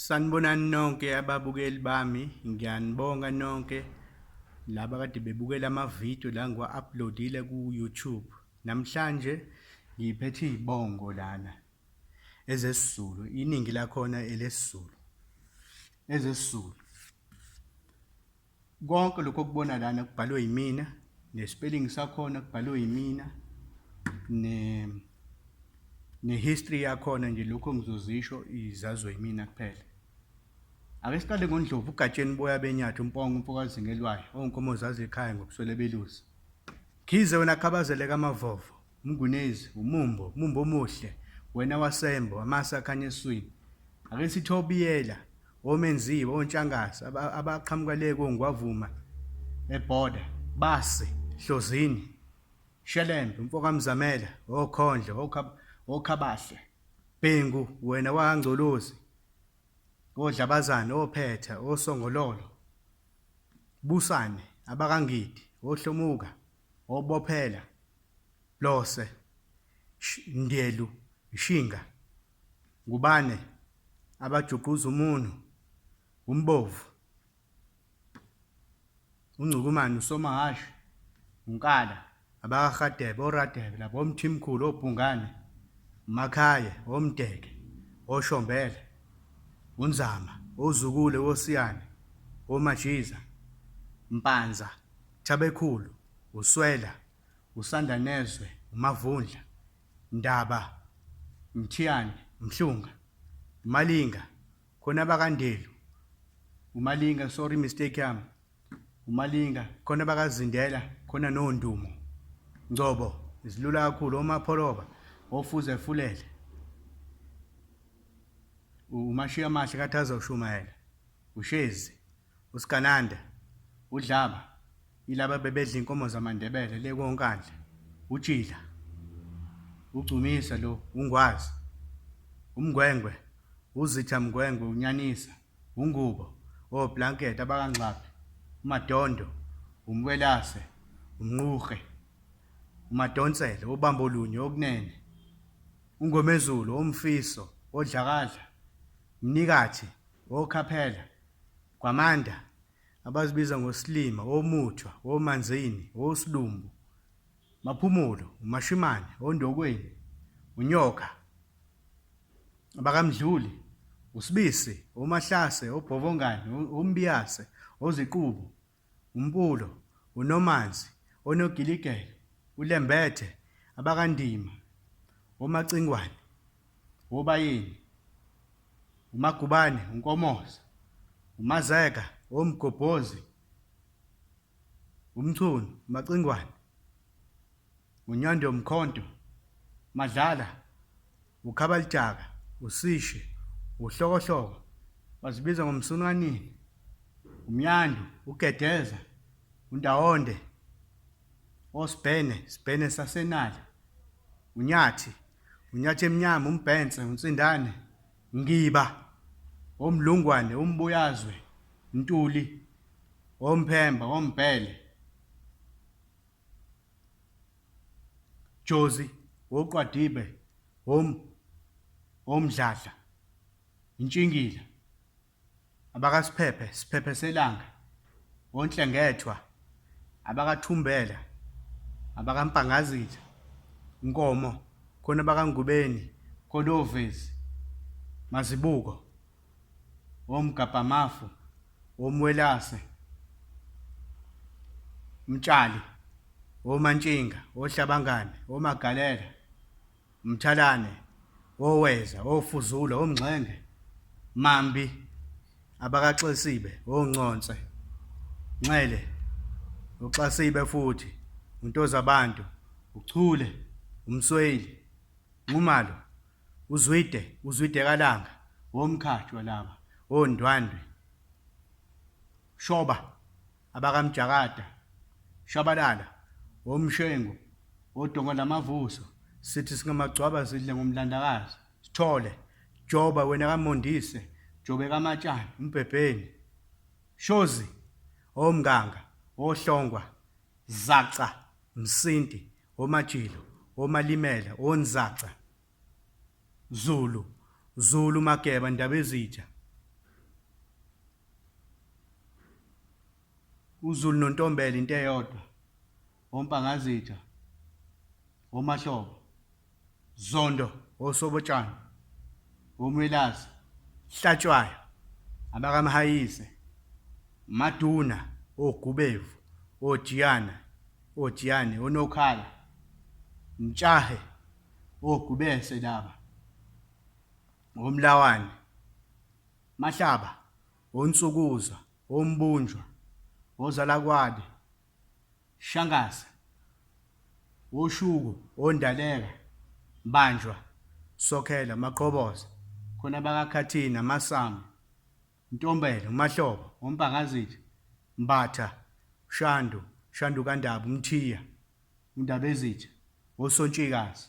Sanibonani nonke ababukeli bami, ngiyanibonga nonke laba kade bebukela amavidiyo la ngiwa-uploadile ku-YouTube. Namhlanje ngiphethe izibongo lana ezesizulu, iningi lakhona elesizulu, ezesizulu. Konke lokho okubona lana kubhalwe yimina, nespelling sakhona kubhalwe yimina, ne-history yakhona nje lokho ngizozisho izazwe yimina kuphela. Ake siqale ngoNdlovu, ugatsheni boya benyathu, umpongo, umfokazi ngelwayo, onkomo zazi ekhaya ngokuswele belusi. Khize wena khabazele kamavovo, umngunezi, umumbo omuhle, wena wasembo, amasa akhanya eswini. Ake sithi obiyela, omenziwe, ontshangase, abaqhamuka le kongwavuma, eBhoda, Base, Hlozini, Shelembe, umfokamzamela, okhondlo, okhabahle, Bhengu, wena wangcolozi, oDlabazana, ophetha, osongololo, Busane, abakangidi, ohlomuka, obophela, Lose, Ndelu, Shinga, Ngubane, abajuquza umunu, umbovu, uNgcukumane, uSomahashi, uNkala, abakaRadebe, oRadebe, labo omthimkhulu, obhungane, uMakhaya, omdeke, oshombele, uNzama, oZukule, oSiyane, oMajiza, Mpanza, Thabekhulu, uSwela, uSandanezwe, uMavundla, Ndaba, Mthiyane, Mhlunga, uMalinga, khona bakandelu, uMalinga, sorry mistake yami, uMalinga, khona bakazindela, khona noNdumo, Ngcobo, izilula kakhulu, oMapholoba, oFuze Fulele, uMashiya Mahle kathaza uShumayela, uShezi, uSikananda, uDlaba, ilaba bebedla inkomo zamaNdebele le konkandla, uJila, uGcumisa lo, uNgwazi, uMngwengwe, uZitha Mngwengwe, uNyanisa, uNgubo, oBlanket, abakaNgxaphi, uMadondo, uMwelase, uMnquhe, uMadonsela, oBambolunye, okunene, uNgomezulu, oMfiso, oDlakadla, Mnikathi, oKhaphela, Kwamanda, abazibiza ngoSilima, oMuthwa, oManzini, oSilumbu, Maphumulo, uMashimane, oNdokweni, uNyoka, abakamdluli, uSibisi, oMahlase, oBhovongane, uMbiyase, oZiqubu, uMpulo, uNomanzi, oNogiligele, uLembethe, abakandima, oMacingwane, oBayeni, uMagubane, uNkomoza, uMazeka, oMgobhozi, uMchunu, uMacingwane, uNyando Mkhonto, Madlala, uKhabalijaka, uSishe, uHlokohloko, bazibiza ngomsunwanini, uMnyandu, uGedeza, uNdawonde, oSibhene, Sibhene sasenala, uNyathi, uNyathi emnyama, uMbhense, uNsindane, Ngiba, oMlungwane, uMbuyazwe, Ntuli, oMphemba, oMbhele, Jozi, oQwadibe, oMdladla, Intshingila, abakaSiphephe, Siphephe selanga, oNhlengethwa, abakathumbela, abakaMpangazitha, Nkomo, khona bakangubeni, khona oVezi, Mazibuko, oMgabhamafu, oMwelase, Mtshali, oMantshinga, oHlabangane, oMagalela, Mthalane, oWeza, oFuzula, oMngxenge, Mambi, abakaXesibe, oNconse, Nxele, uXasibe futhi, uNtozabantu, uChule, uMsweli, Nxumalo, uZwide Kalanga, oMkhathwa laba, oNdwandwe, Shoba, abakaMjakada, Shabalala, oMshengu, oDonga lamavuso, sithi singamagcwaba sidle ngomlandakazi, Sithole, Joba, wena kaMondise, Jobe kaMatshana, uMbhebheni, Shozi, oMnganga, oHlongwa, Zaca, Msinti, oMajilo, oMalimela, oNzaca, Zulu, Mageba, Ndabezitha, uZulu noNtombela into eyodwa, oMpangazitha, oMahlobo, Zondo, oSobotshani, oMwelazi, Hlatshwayo, abakamhayise, Maduna, oGubevu, oJiyane, oNokhala, Mtshahe, oGubese laba, oMlawane, Mahlaba, oNsukuza, oMbunjwa, oZalakwade, Shangaza, oShuku, oNdaleka, Mbanjwa, Sokhela, Maqoboza, khona bakakhathini, amaSamu, Ntombela, uMahlobo, oMpangazitha, Mbatha, Shandu kaNdaba, uMthiya, uNdabezitha, oSontshikazi,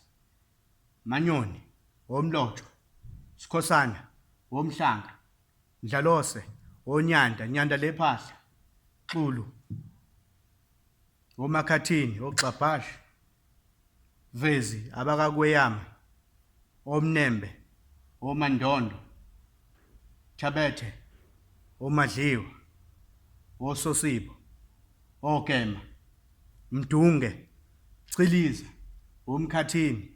Manyoni, oMlotshwa, Sikhosana, oMhlanga, Ndlalose, Nyanda lephahla, Xulu, oMakhathini, oGxabhashi, Vezi, abakaKweyama, oMnembe, oMandondo, Thabethe, oMadliwa, oSosibo, oGema, Mdunge, Ciliza, oMkhathini,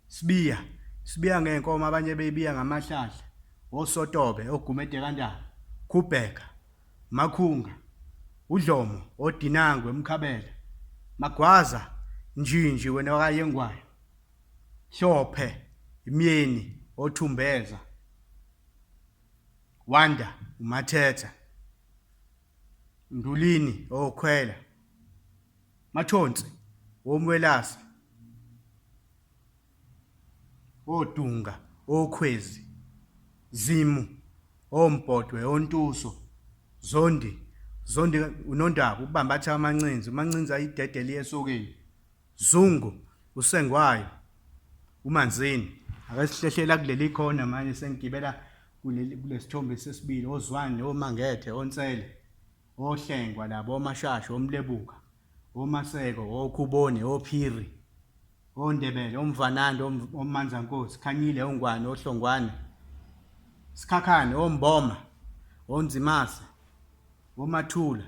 Sibiya ngenkomo abanye beyibiya ngamahlahla, oSotobe, oGumede kaNdaba, Khubheka, Makhunga, uDlomo, oDinangwe, Mkhabela, Magwaza, Njinji wena wakayengwayo, Hlophe, Imyeni, oThumbeza, Wanda, uMathetha, Ndulini, oKhwela, Mathonsi, oMwelasa, oDunga, oKhwezi, Zimu, oMbhodwe, oNtuso, Zondi uNondaba, ubambatha amancinzi ayidedeli esokeni, Zungu, uSengwayo, uManzini. Ake sihlehlela kuleli khona manje sengigibela kulesithombe sesibili, oZwani, oMangethe, oNsele, oHlengwa labo, oMashasha, oMlebuka, oMaseko, oKhuboni, oPhiri, oNdebele, oMvanando, oManzankosi, Khanyile, oNgwane, oHlongwane, Sikhakhane, oMboma, oNzimase, oMathula,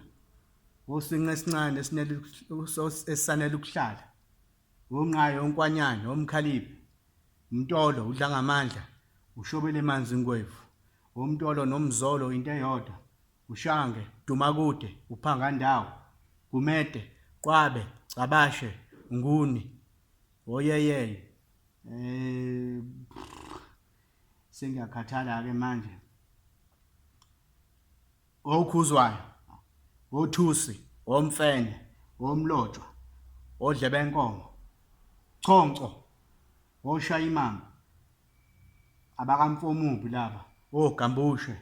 oSinqe esincane esisanele ukuhlala, oNqayo, oNkwanyane, oMkhaliphi, uMtolo, uDlangamandla, uShobele Manzingwevu, oMtolo noMzolo into eyodwa, uShange, Dumakude, uPhangandawo, Gumede, Qwabe, Cabashe, Nguni, oyeyeye, sengiyakhathala-ke manje, oKhuzwayo, oThusi, oMfene, oMlotshwa, oDlebenkomo, Chonco, oShayimamba, abakamfomubi laba, oGambushe,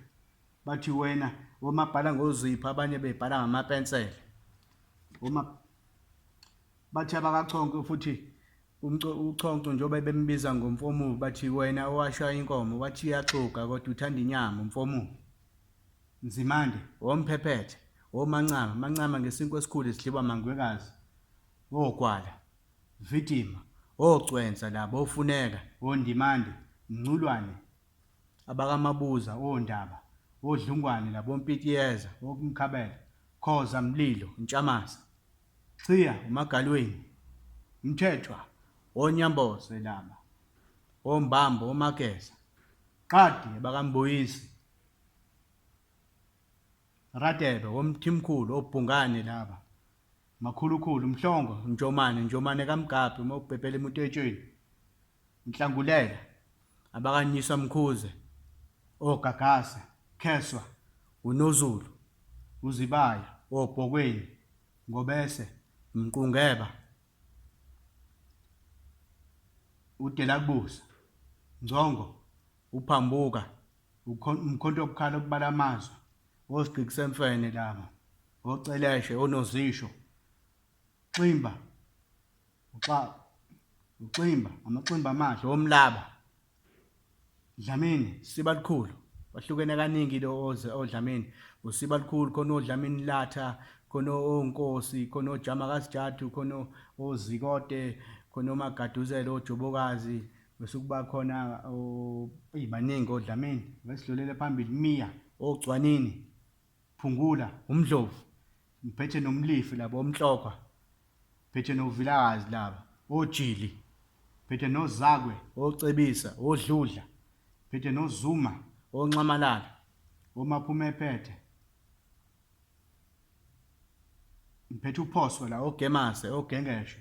bathi wena, omabhala ngozipho, abanye bebhala ngamapensela, bathi abakachonco futhi, uChonco njengoba bembiza ngomfomubi, bathi wena owashaya inkomo, bathi iyaxuga kodwa uthanda inyama, umfomubi. Nzimande, oMphephethe, oMancama ngesinkwa esikhulu sidliwa Mangwekazi, oGwala, Vidima, oCwenza labo, oFuneka, oNdimande, Mnculwane, abakamabuza, oNdaba, oDlungwane labo, oMpitiyeza, oMkhabela, Khoza, Mlilo, Ntshamaza, Chiya, uMagalweni, Mthethwa, oNyamboze laba, oMbambo, oMageza, Qadi, abakamboyisi, Radebe, oMthimkhulu, oBhungane laba, Makhulukhulu, Mhlongo, Njomane kaMgabhi, uma ubhebhela emutetshweni, Nhlangulela, abakanyiswa Mkhuze, oGagasa, Kheswa, uNozulu, uZibaya, oBhokweni, Ngobese, Mqungeba, uDelakubusa, Nzongo, uPhambuka, Umkhonto obukhala okubala amazwe, oSigqikisemfene laba, oCeleshe, oNozisho, Ximba, amaximba amahle, oMlaba, Dlamini, Sibalikhulu, bahlukene kaningi oDlamini, uSibalikhulu, khona oDlamini Latha, khona oNkosi, khona oJama kaSijathu, khona oZikote, khona oMagaduzela, oJobokazi, bese kuba khona baningi oDlamini. Besidlulele phambili, Miya, oGcwanini, Phungula, uMdlovu, ngiphethe nomlifi labo omhlokwa, ngiphethe novilakazi laba ojili, ngiphethe nozakwe ocebisa odludla, ngiphethe nozuma onxamalala omaphumephethe, ngiphethe uphoso la ogemase ogengeshe,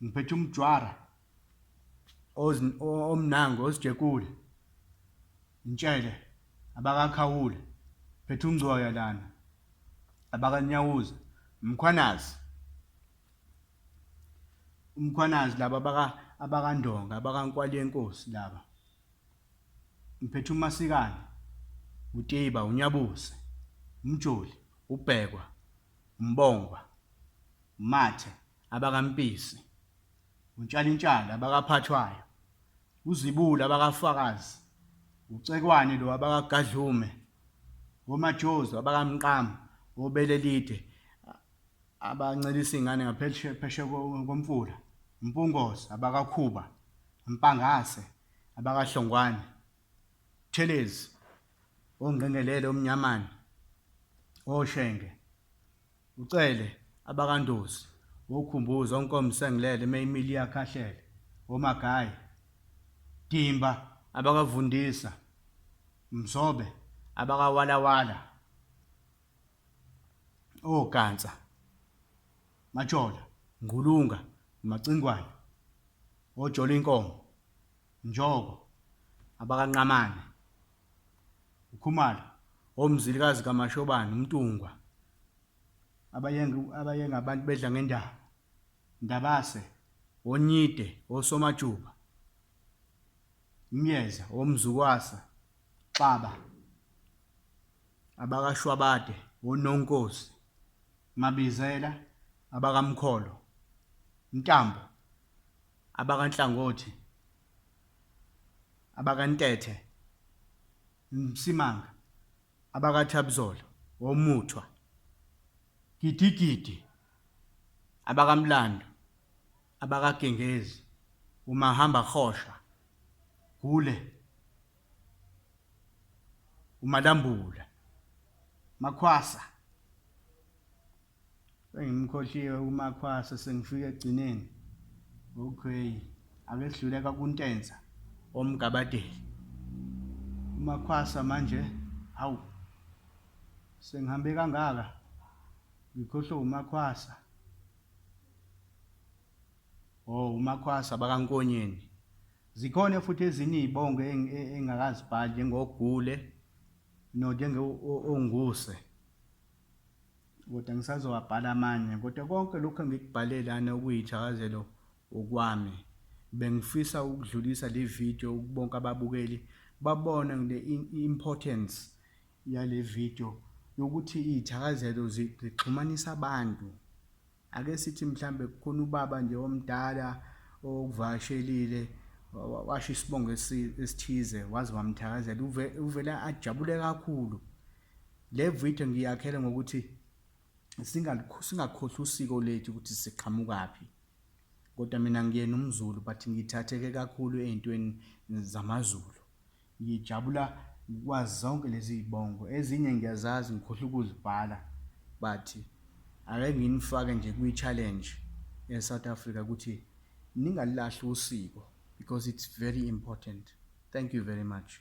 ngiphethe umjwara omnango osijekule, intshele abakakhawule, ngiphethe ungcoya lana abakanyawuza, umkhwanazi laba abakandonga abakankwali yenkosi laba, ngiphethe umasikane, utiba, unyabuse, umjoli, ubhekwa, umbongwa, umathe abakampisi, utshalintshali abakaphathwayo, uzibula abakafakazi, ucekwane lo abakagadlume, omajozi abakamqama, obelelide abancelisa ingane ngapheshe komfula, umpungozi abakakhuba, impangase abakahlongwane, Thelezi ongqengelele omnyamane, oshenge, ucele abakandozi, okhumbuza onkomsengilele meyimili yakhahlele, omagayi, dimba abakavundisa, mzobe abakawalawala, ogansa, matshola, ngqulunga, macingwane, ojola inkomo, njoko abakanqamane, ukhumalo, omzilikazi kamashobane, umntungwa, abayengabantu bedla ngendaba, ndabase, onyide, osomajuba, umyeza, omzukwasa, xaba, abakashwabade, ononkosi, mabizela, abakamkholo, Ntambo, abakanhlangothi, abakantethe, Msimanga, abakathabuzolo, omuthwa, gidigidi, abakamlando, abakagengezi, umahamba khosha, Gule, umalambula, Makhwasa, sengimkhohliwe uMakhwasa sengifike egcineni, okay, ake sidluleka kuNtenza omgabadeli. uMakhwasa manje, hawu, sengihambe kangaka, ngikhohlwe uMakhwasa. uMakhwasa bakaNkonyeni. Zikhona futhi ezinye iy'bongo engakazibhali njengogule onguse, kodwa ngisazowabhala amanye, kodwa konke lokhu engikubhale lana okuyithakazelo okwami. Bengifisa ukudlulisa le video bonke ababukeli babone i-importance yale video yokuthi iy'thakazelo zixhumanisa abantu. Ake sithi mhlambe kukhona ubaba nje omdala okuvakashelile washo isibongo esithize waze wamthakazela, uvele ajabule kakhulu. Le video ngiyakhele ngokuthi singakhohlwa usiko lethu ukuthi siqhamukaphi, kodwa mina ngiyena umZulu but ngithatheke kakhulu ey'ntweni zamaZulu. Ngijabula ukwazi zonke lezi y'bongo, ezinye ngiyazazi ngikhohlwa ukuzibhala, but ake nginifake nje kwi-challenge e-South Africa ukuthi ningalilahli usiko because it's very important. Thank you very much.